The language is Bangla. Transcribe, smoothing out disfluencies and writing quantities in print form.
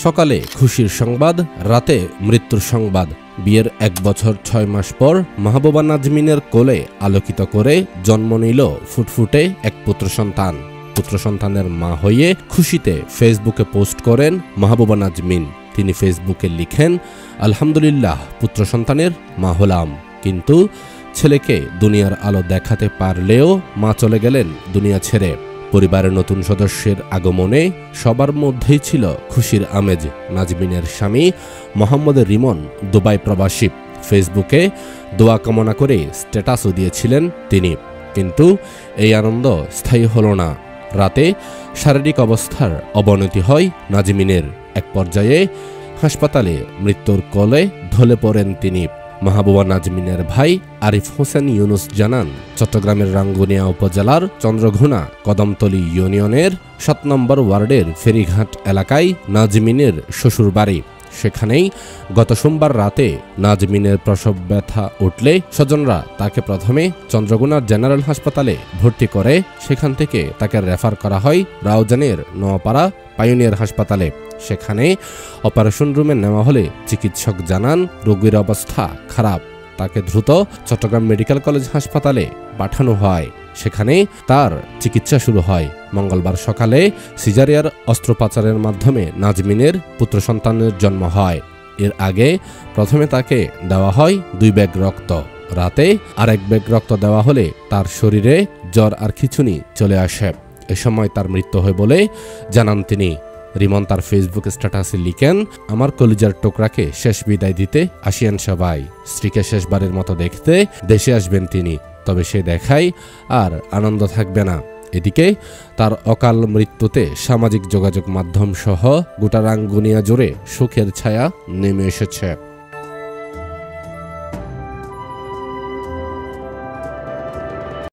সকালে খুশির সংবাদ, রাতে মৃত্যুর সংবাদ। বিয়ের 1 বছর 6 মাস পর মাহবুবা নাজমিনের কোলে আলোকিত করে জন্ম নিল ফুটফুটে এক পুত্র সন্তান। পুত্র সন্তানের মা হয়ে খুশিতে ফেসবুকে পোস্ট করেন মাহবুবা নাজমিন। তিনি ফেসবুকে লিখেন, আলহামদুলিল্লাহ, পুত্র সন্তানের মা হলাম। কিন্তু ছেলেকে দুনিয়ার আলো দেখাতে পারলেও মা চলে গেলেন দুনিয়া ছেড়ে। পরিবারের নতুন সদস্যের আগমনে সবার মধ্যেই ছিল খুশির আমেজ। নাজমিনের স্বামী মোহাম্মদ রিমন দুবাই প্রবাসী। ফেসবুকে দোয়া কামনা করে স্ট্যাটাসও দিয়েছিলেন তিনি। কিন্তু এই আনন্দ স্থায়ী হলো না। রাতে শারীরিক অবস্থার অবনতি হয় নাজমিনের। এক পর্যায়ে হাসপাতালে মৃত্যুর কোলে ঢলে পড়েন তিনি। মাহবুবা নাজমিনের ভাই আরিফ হোসেন ইউনুস জানান, চট্টগ্রামের রাঙ্গুনিয়া উপজেলার চন্দ্রঘোনা কদমতলী ইউনিয়নের 7 নম্বর ওয়ার্ডের ফেরিঘাট এলাকায় নাজমিনের শ্বশুর বাড়ি। সেখানেই গত সোমবার রাতে নাজমিনের প্রসব ব্যথা উঠলে স্বজনরা তাকে প্রথমে চন্দ্রঘোনা জেনারেল হাসপাতালে ভর্তি করে সেখান থেকে তাকে রেফার করা হয় রাউজানের নোয়াপাড়া পাইওনিয়ার হাসপাতালে। সেখানে অপারেশন রুমে নেওয়া হলে চিকিৎসক জানান রোগীর অবস্থা খারাপ। তাকে দ্রুত চট্টগ্রাম মেডিকেল কলেজ হাসপাতালে পাঠানো হয়। সেখানে তার চিকিৎসা শুরু হয়। মঙ্গলবার সকালে সিজারিয়ার অস্ত্রোপচারের মাধ্যমে নাজমিনের পুত্র সন্তানের জন্ম হয়। এর আগে প্রথমে তাকে দেওয়া হয় 2 ব্যাগ রক্ত। রাতে আরেক ব্যাগ রক্ত দেওয়া হলে তার শরীরে জ্বর আর খিঁচুনি চলে আসে। এ সময় তার মৃত্যু হয় বলে জানান তিনি। রিমন তার ফেসবুক স্ট্যাটাসে লিখেন, আমার কলিজার টুকরাকে শেষ বিদায় দিতে আসিয়েন সবাই। স্ত্রীকে শেষবারের মতো দেখতে দেশে আসবেন তিনি, তবে সে দেখায় আর আনন্দ থাকবে না। এদিকে তার অকাল মৃত্যুতে সামাজিক যোগাযোগ মাধ্যম সহ গোটা রাঙ্গুনিয়া জুড়ে শোকের ছায়া নেমে এসেছে।